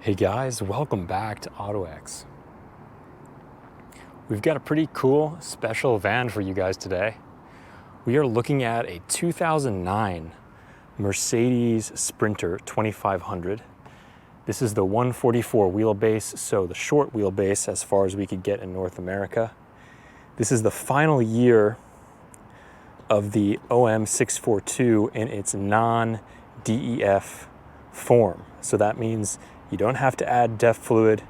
Hey guys, welcome back to Ottoex. We've got a pretty cool special van for you guys today. We are looking at a 2009 Mercedes Sprinter 2500. This is the 144 wheelbase, so the short wheelbase as far as we could get in North America. This is the final year of the OM642 in its non-DEF form. So that means you don't have to add DEF fluid.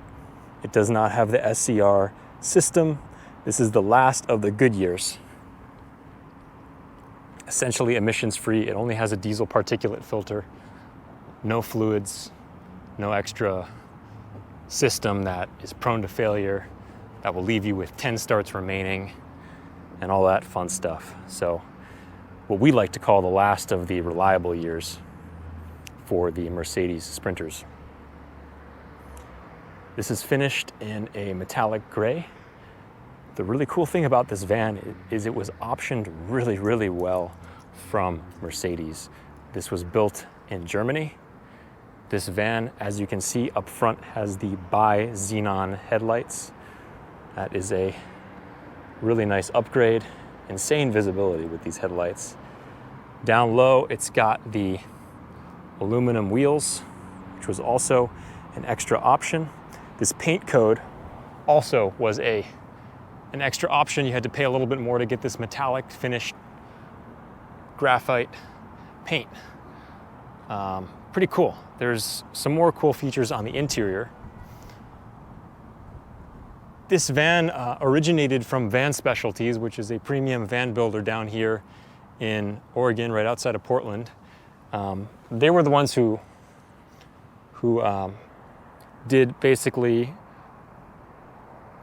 It does not have the SCR system. This is the last of the good years. Essentially emissions free. It only has a diesel particulate filter, no fluids, no extra system that is prone to failure, that will leave you with 10 starts remaining and all that fun stuff. So what we like to call the last of the reliable years for the Mercedes Sprinters. This is finished in a metallic gray. The really cool thing about this van is it was optioned really well from Mercedes. This was built in Germany. This van, as you can see up front, has the bi-xenon headlights. That is a really nice upgrade. Insane visibility with these headlights. Down low, it's got the aluminum wheels, which was also an extra option. This paint code also was an extra option. You had to pay a little bit more to get this metallic finished graphite paint. Pretty cool. There's some more cool features on the interior. This van originated from Van Specialties, which is a premium van builder down here in Oregon, right outside of Portland. They were the ones who did basically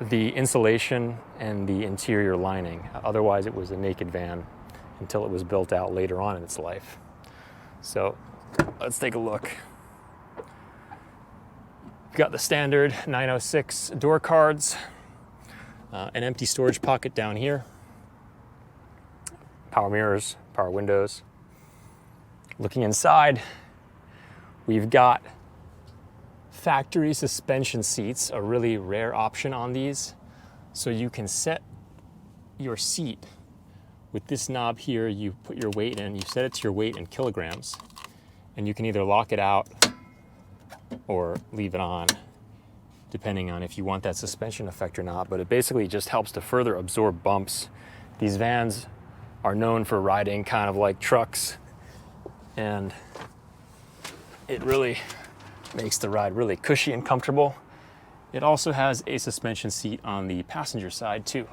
the insulation and the interior lining. Otherwise, it was a naked van until it was built out later on in its life. So let's take a look. We've got the standard 906 door cards, an empty storage pocket down here, power mirrors, power windows. Looking inside, we've got factory suspension seats, a really rare option on these. So you can set your seat with this knob here. You put your weight in, you set it to your weight in kilograms, and you can either lock it out or leave it on, depending on if you want that suspension effect or not. But it basically just helps to further absorb bumps. These vans are known for riding kind of like trucks, and it really makes the ride really cushy and comfortable. It also has a suspension seat on the passenger side too.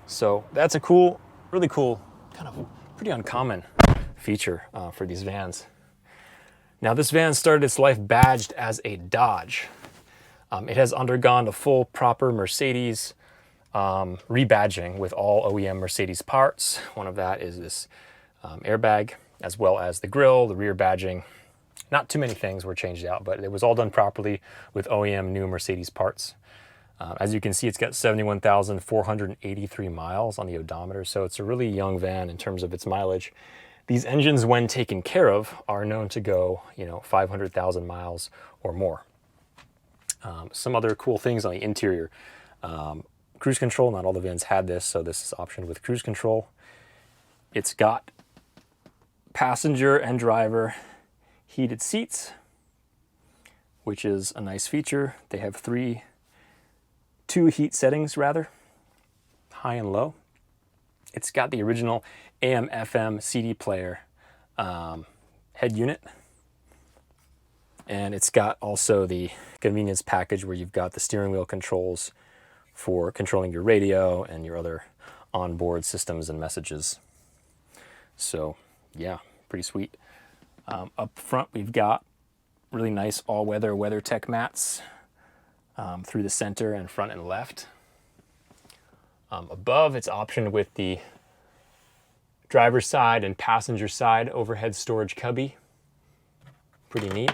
So that's a cool, really cool, kind of pretty uncommon feature for these vans. Now this van started its life badged as a Dodge. It has undergone a full proper Mercedes rebadging with all OEM Mercedes parts. One of that is this airbag, as well as the grille, the rear badging. Not too many things were changed out, but it was all done properly with OEM new Mercedes parts. As you can see, it's got 71,483 miles on the odometer, so it's a really young van in terms of its mileage. These engines, when taken care of, are known to go, 500,000 miles or more. Some other cool things on the interior. Cruise control, not all the vans had this, so this is optioned with cruise control. It's got passenger and driver heated seats, which is a nice feature. They have two heat settings rather, high and low. It's got the original AM/FM CD player head unit, and it's got also the convenience package where you've got the steering wheel controls for controlling your radio and your other onboard systems and messages. So yeah, pretty sweet. Up front, we've got really nice all-weather WeatherTech mats through the center and front and left. Above, it's optioned with the driver's side and passenger side overhead storage cubby. Pretty neat.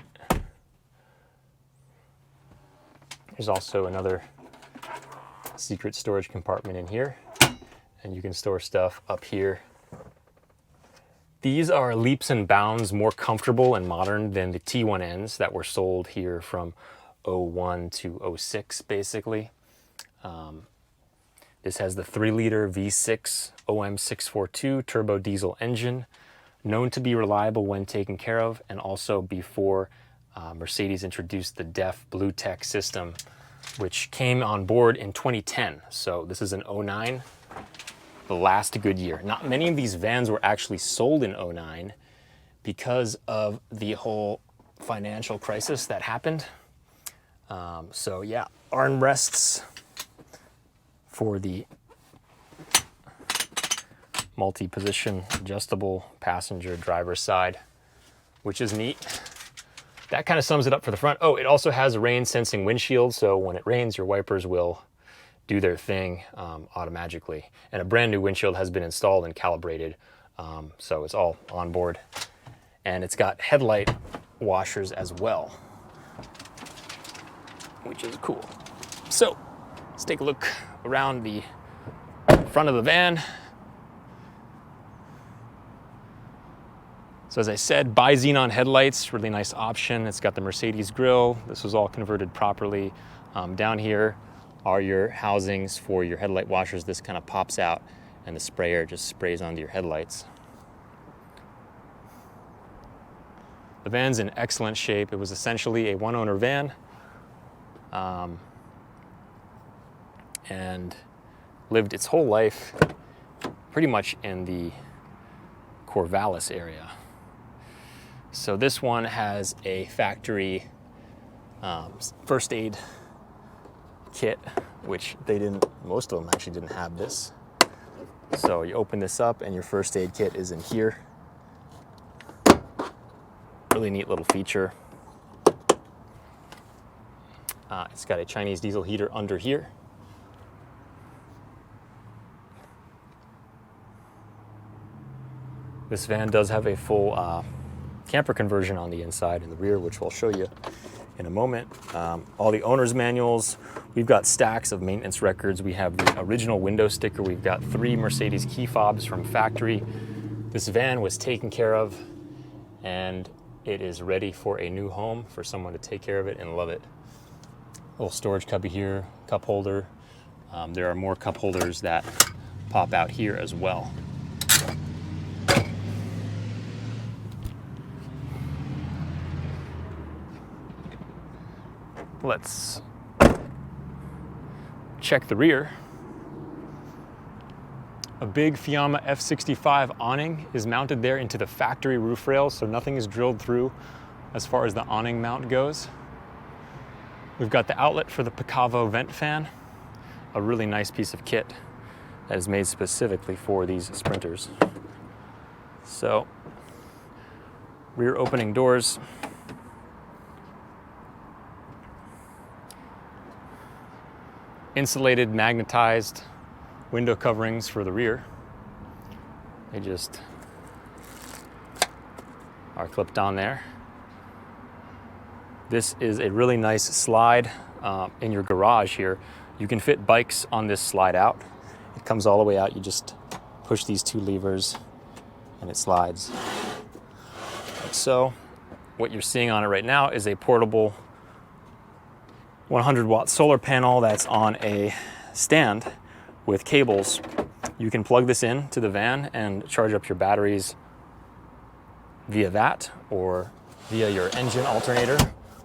There's also another secret storage compartment in here, and you can store stuff up here. These are leaps and bounds more comfortable and modern than the T1Ns that were sold here from 01 to 06 basically. This has the 3-liter V6 OM642 turbo diesel engine, known to be reliable when taken care of, and also before Mercedes introduced the DEF BlueTech system, which came on board in 2010. So this is an 09, the last good year. Not many of these vans were actually sold in 09 because of the whole financial crisis that happened. So yeah, armrests for the multi-position adjustable passenger driver's side, which is neat. That kind of sums it up for the front. Oh, it also has a rain sensing windshield, so when it rains, your wipers will do their thing automatically. And a brand new windshield has been installed and calibrated, so it's all on board. And it's got headlight washers as well, which is cool. So let's take a look around the front of the van. So as I said, bi-xenon headlights, really nice option. It's got the Mercedes grille. This was all converted properly. Down here are your housings for your headlight washers. This kind of pops out and the sprayer just sprays onto your headlights. The van's in excellent shape. It was essentially a one-owner van, and lived its whole life pretty much in the Corvallis area. So this one has a factory first aid kit, which most of them actually didn't have this. So you open this up and your first aid kit is in here. Really neat little feature. It's got a Chinese diesel heater under here. This van does have a full camper conversion on the inside and the rear, which I'll show you in a moment. All the owner's manuals. We've got stacks of maintenance records. We have the original window sticker. We've got 3 Mercedes key fobs from factory. This van was taken care of, and it is ready for a new home for someone to take care of it and love it. Little storage cubby here, cup holder. There are more cup holders that pop out here as well. Let's check the rear. A big Fiamma F65 awning is mounted there into the factory roof rail, so nothing is drilled through as far as the awning mount goes. We've got the outlet for the Picavo vent fan, a really nice piece of kit that is made specifically for these Sprinters. So, rear opening doors. Insulated, magnetized window coverings for the rear. They just are clipped on there. This is a really nice slide in your garage here. You can fit bikes on this slide out. It comes all the way out. You just push these 2 levers and it slides. Like so. What you're seeing on it right now is a portable 100-watt solar panel that's on a stand with cables. You can plug this in to the van and charge up your batteries via that or via your engine alternator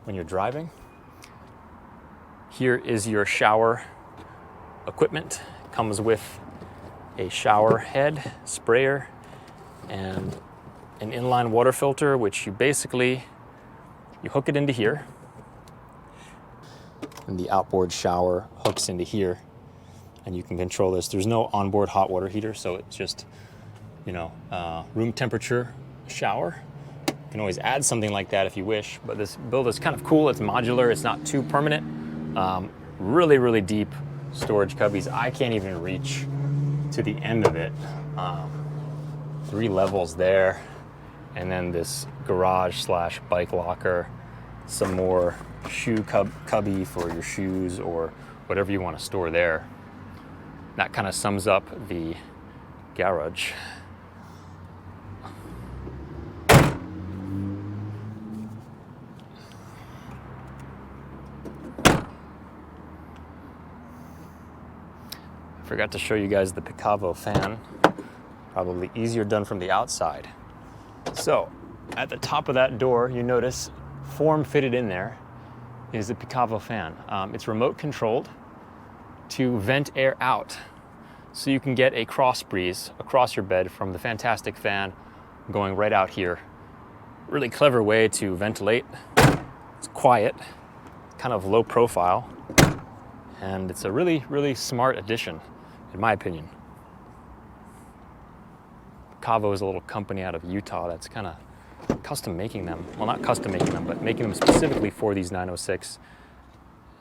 when you're driving. Here is your shower equipment. It comes with a shower head, sprayer, and an inline water filter, which you hook it into here. And the outboard shower hooks into here, and you can control this. There's no onboard hot water heater, so it's just, room temperature shower. You can always add something like that if you wish, but this build is kind of cool. It's modular, it's not too permanent. Really, really deep storage cubbies. I can't even reach to the end of it. 3 levels there, and then this garage/bike locker, some more shoe cubby for your shoes or whatever you want to store there. That kind of sums up the garage. Forgot to show you guys the Picavo fan. Probably easier done from the outside. So, at the top of that door, you notice form fitted in there is the Picavo fan. It's remote controlled to vent air out, so you can get a cross breeze across your bed from the fantastic fan going right out here. Really clever way to ventilate. It's quiet, kind of low profile, and it's a really, really smart addition, in my opinion. Picavo is a little company out of Utah that's kind of custom making them. Well, not custom making them, but making them specifically for these 906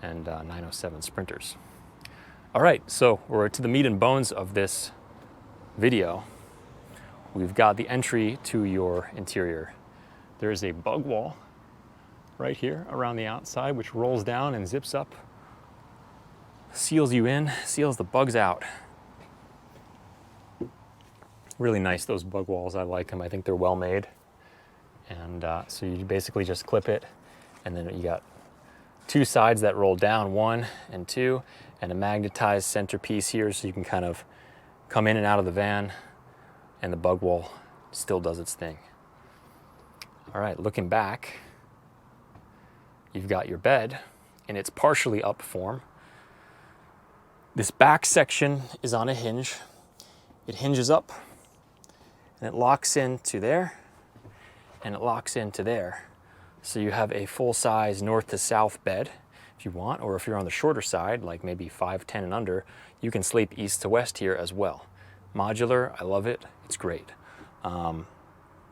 and 907 Sprinters. All right, so we're to the meat and bones of this video. We've got the entry to your interior. There's a bug wall right here around the outside, which rolls down and zips up, seals you in, seals the bugs out. Really nice, those bug walls. I like them. I think they're well made. And so you basically just clip it, and then you got two sides that roll down, 1 and 2, and a magnetized centerpiece here, so you can kind of come in and out of the van, and the bug wall still does its thing. All right, looking back, you've got your bed in its partially up form. This back section is on a hinge. It hinges up, and it locks into there, and it locks into there. So you have a full-size north to south bed if you want, or if you're on the shorter side, like maybe 5'10" and under, you can sleep east to west here as well. Modular, I love it, it's great.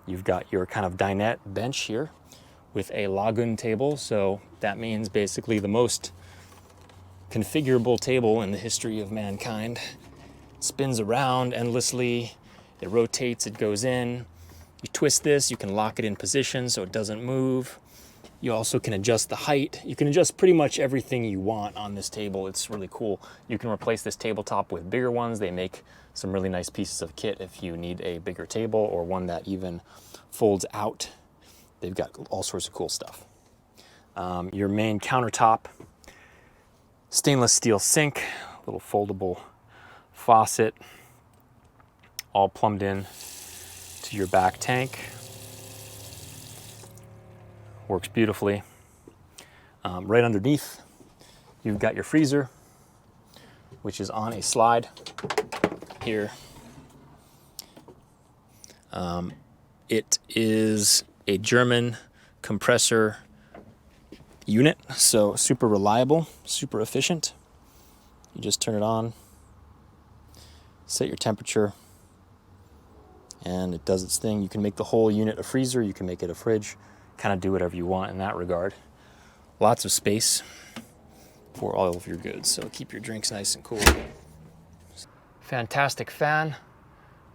You've got your kind of dinette bench here with a lagoon table, so that means basically the most configurable table in the history of mankind. It spins around endlessly, it rotates, it goes in. You twist this, you can lock it in position so it doesn't move. You also can adjust the height. You can adjust pretty much everything you want on this table. It's really cool. You can replace this tabletop with bigger ones. They make some really nice pieces of kit if you need a bigger table or one that even folds out. They've got all sorts of cool stuff. Your main countertop, stainless steel sink, little foldable faucet, all plumbed in to your back tank. Works beautifully. Right underneath, you've got your freezer, which is on a slide here. It is a German compressor unit, so super reliable, super efficient. You just turn it on, set your temperature, and it does its thing. You can make the whole unit a freezer, you can make it a fridge, kind of do whatever you want in that regard. Lots of space for all of your goods, so keep your drinks nice and cool. Fantastic fan,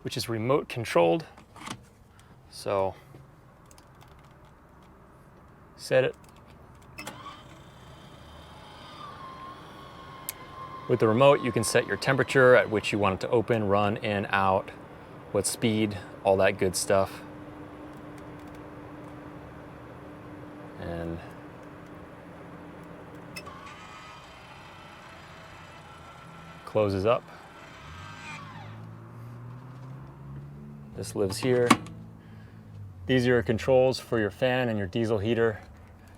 which is remote controlled. So set it. With the remote, you can set your temperature at which you want it to open, run, in, out, what speed, all that good stuff. And closes up. This lives here. These are your controls for your fan and your diesel heater.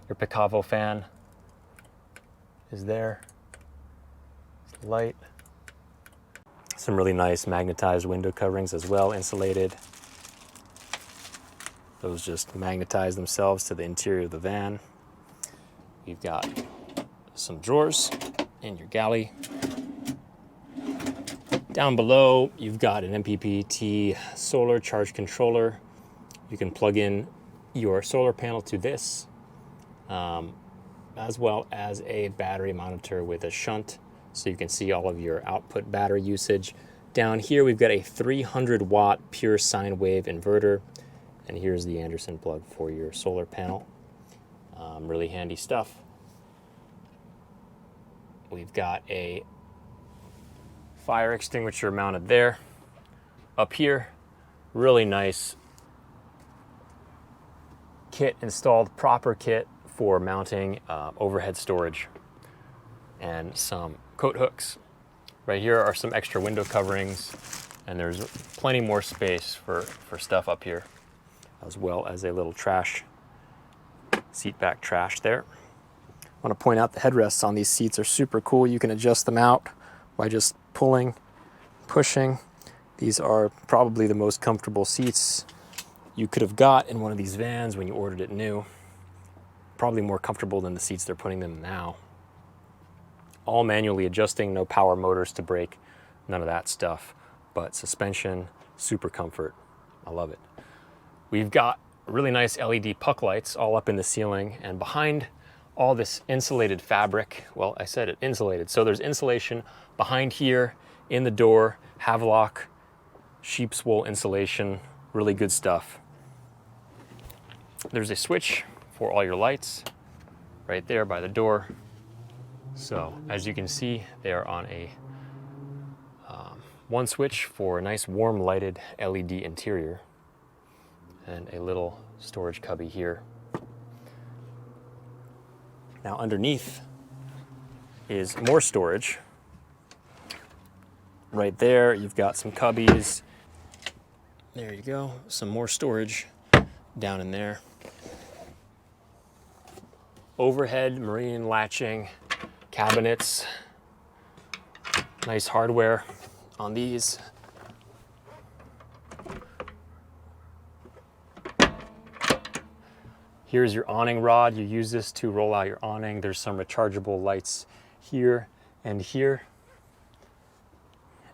Your Picavo fan is there. It's light. Some really nice magnetized window coverings as well, insulated. Those just magnetize themselves to the interior of the van. You've got some drawers in your galley. Down below, you've got an MPPT solar charge controller. You can plug in your solar panel to this, as well as a battery monitor with a shunt, so you can see all of your output battery usage. Down here, we've got a 300 watt pure sine wave inverter, and here's the Anderson plug for your solar panel. Really handy stuff. We've got a fire extinguisher mounted there. Up here, really nice kit installed, proper kit for mounting overhead storage and some coat hooks. Right here are some extra window coverings, and there's plenty more space for stuff up here, as well as a little trash, seat back trash there. I want to point out the headrests on these seats are super cool. You can adjust them out by just pulling, pushing. These are probably the most comfortable seats you could have got in one of these vans when you ordered it new. Probably more comfortable than the seats they're putting them now. All manually adjusting, no power motors to brake, none of that stuff. But suspension, super comfort. I love it. We've got really nice LED puck lights all up in the ceiling, and behind all this insulated fabric, well, I said it, insulated. So there's insulation behind here, in the door, Havelock, sheep's wool insulation, really good stuff. There's a switch for all your lights right there by the door. So as you can see, they are on a one switch for a nice warm lighted LED interior, and a little storage cubby here. Now underneath is more storage. Right there, you've got some cubbies. There you go, some more storage down in there. Overhead marine latching cabinets. Nice hardware on these. Here's your awning rod. You use this to roll out your awning. There's some rechargeable lights here and here.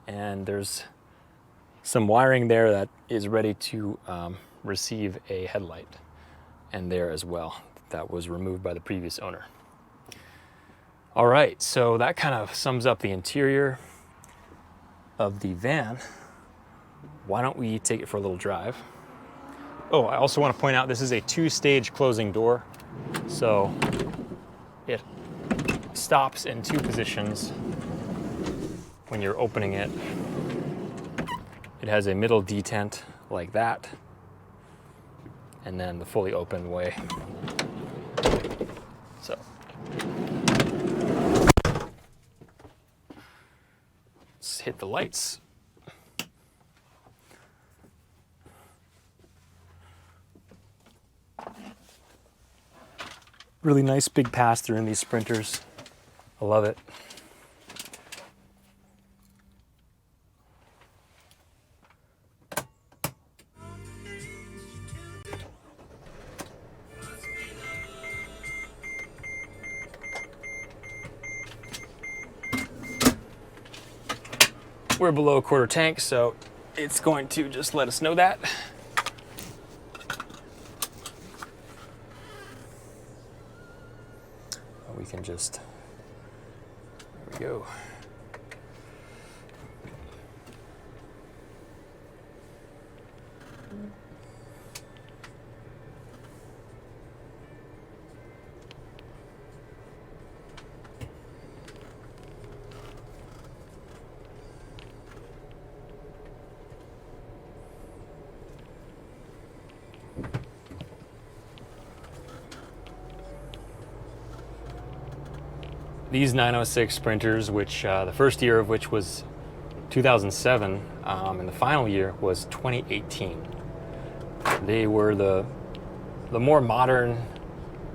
And there's some wiring there that is ready to receive a headlight, and there as well. That was removed by the previous owner. All right, so that kind of sums up the interior of the van. Why don't we take it for a little drive? Oh, I also want to point out this is a 2-stage closing door. So it stops in 2 positions when you're opening it. It has a middle detent like that, and then the fully open way. So let's hit the lights. Really nice big pass through in these Sprinters. I love it. We're below a quarter tank, so it's going to just let us know that. We can just, there we go. These 906 Sprinters, which the first year of which was 2007, and the final year was 2018. They were the more modern,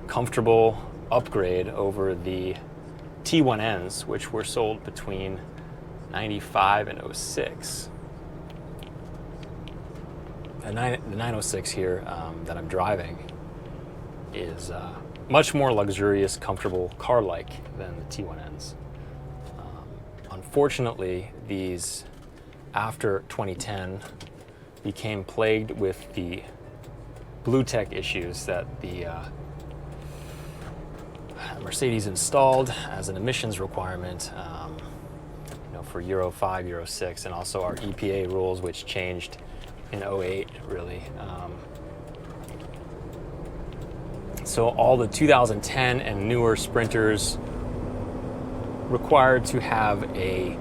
comfortable upgrade over the T1Ns, which were sold between 95 and 06. The 906 here that I'm driving is much more luxurious, comfortable, car-like than the T1Ns. Unfortunately, these, after 2010, became plagued with the blue tech issues that the Mercedes installed as an emissions requirement, for Euro 5, Euro 6, and also our EPA rules, which changed in 08, really. So all the 2010 and newer Sprinters required to have a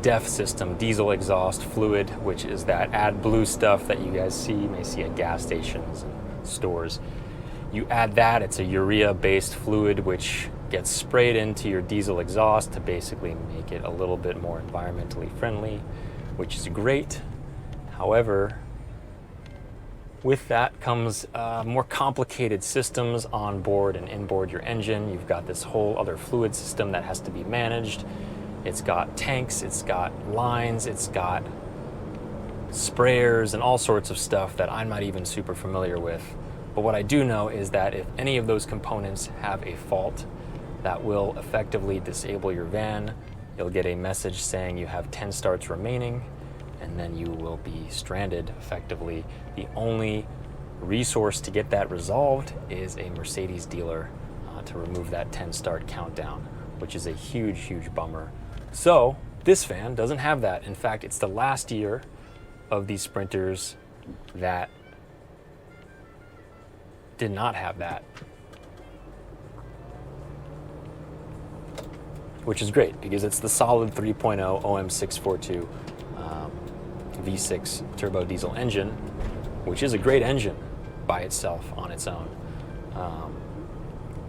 DEF system, diesel exhaust fluid, which is that AdBlue stuff that you guys see, you may see at gas stations and stores. You add that, it's a urea-based fluid, which gets sprayed into your diesel exhaust to basically make it a little bit more environmentally friendly, which is great. However, with that comes more complicated systems on board and inboard your engine. You've got this whole other fluid system that has to be managed. It's got tanks, it's got lines, it's got sprayers and all sorts of stuff that I'm not even super familiar with. But what I do know is that if any of those components have a fault, that will effectively disable your van. You'll get a message saying you have 10 starts remaining, and then you will be stranded effectively. The only resource to get that resolved is a Mercedes dealer to remove that 10 start countdown, which is a huge, huge bummer. So this van doesn't have that. In fact, it's the last year of these Sprinters that did not have that, which is great because it's the solid 3.0 OM642 V6 turbo diesel engine, which is a great engine by itself on its own.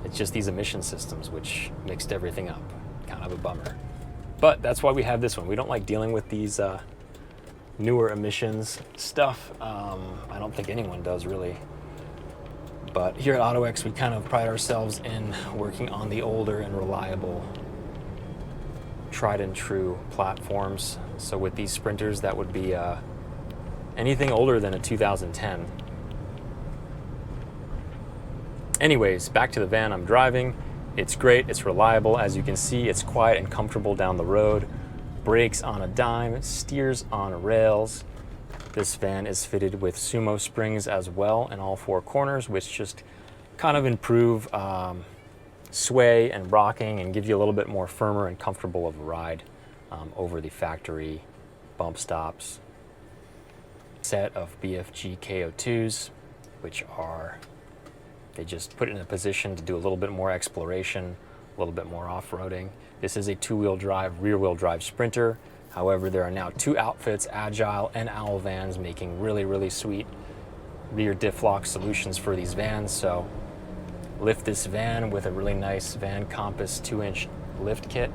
It's just these emission systems which mixed everything up. Kind of a bummer. But that's why we have this one. We don't like dealing with these newer emissions stuff. I don't think anyone does really. But here at Ottoex, we kind of pride ourselves in working on the older and reliable, tried and true platforms. So with these Sprinters, that would be anything older than a 2010. Anyways, back to the van I'm driving. It's great, it's reliable. As you can see, it's quiet and comfortable down the road. Brakes on a dime, steers on rails. This van is fitted with sumo springs as well in all four corners, which just kind of improve sway and rocking and give you a little bit more firmer and comfortable of a ride over the factory bump stops. Set of BFG KO2s, which are, they just put it in a position to do a little bit more exploration, a little bit more off-roading. This is a two-wheel drive, rear-wheel drive Sprinter. However, there are now two outfits, Agile and Owl vans, making really, really sweet rear diff lock solutions for these vans. So lift this van with a really nice Van Compass 2-inch lift kit,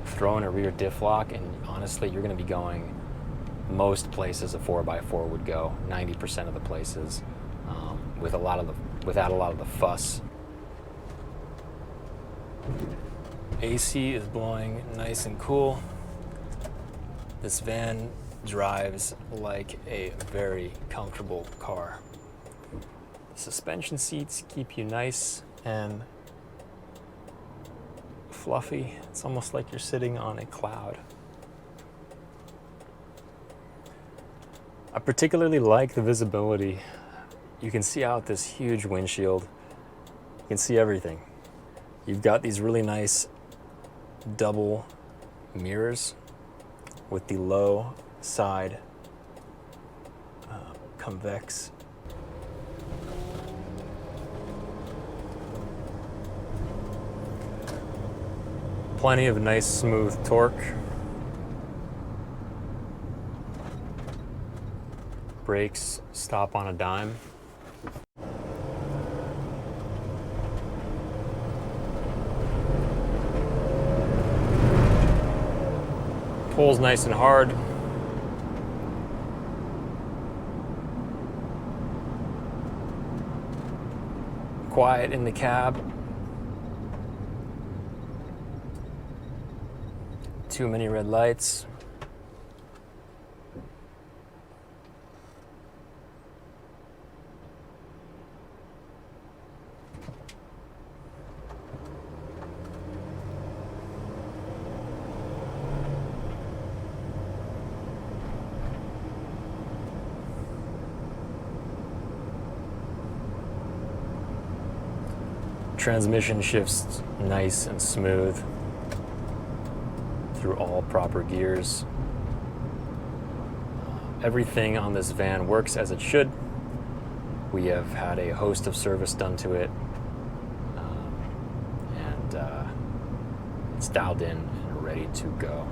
throw in a rear diff lock, and honestly, you're gonna be going most places a 4x4 would go, 90% of the places, without a lot of the fuss. AC is blowing nice and cool. This van drives like a very comfortable car. The suspension seats keep you nice and fluffy. It's almost like you're sitting on a cloud. I particularly like the visibility. You can see out this huge windshield. You can see everything. You've got these really nice double mirrors with the low side convex. Plenty of nice smooth torque. Brakes stop on a dime. Pulls nice and hard. Quiet in the cab. Too many red lights. Transmission shifts nice and smooth through all proper gears. Everything on this van works as it should. We have had a host of service done to it, and it's dialed in and ready to go.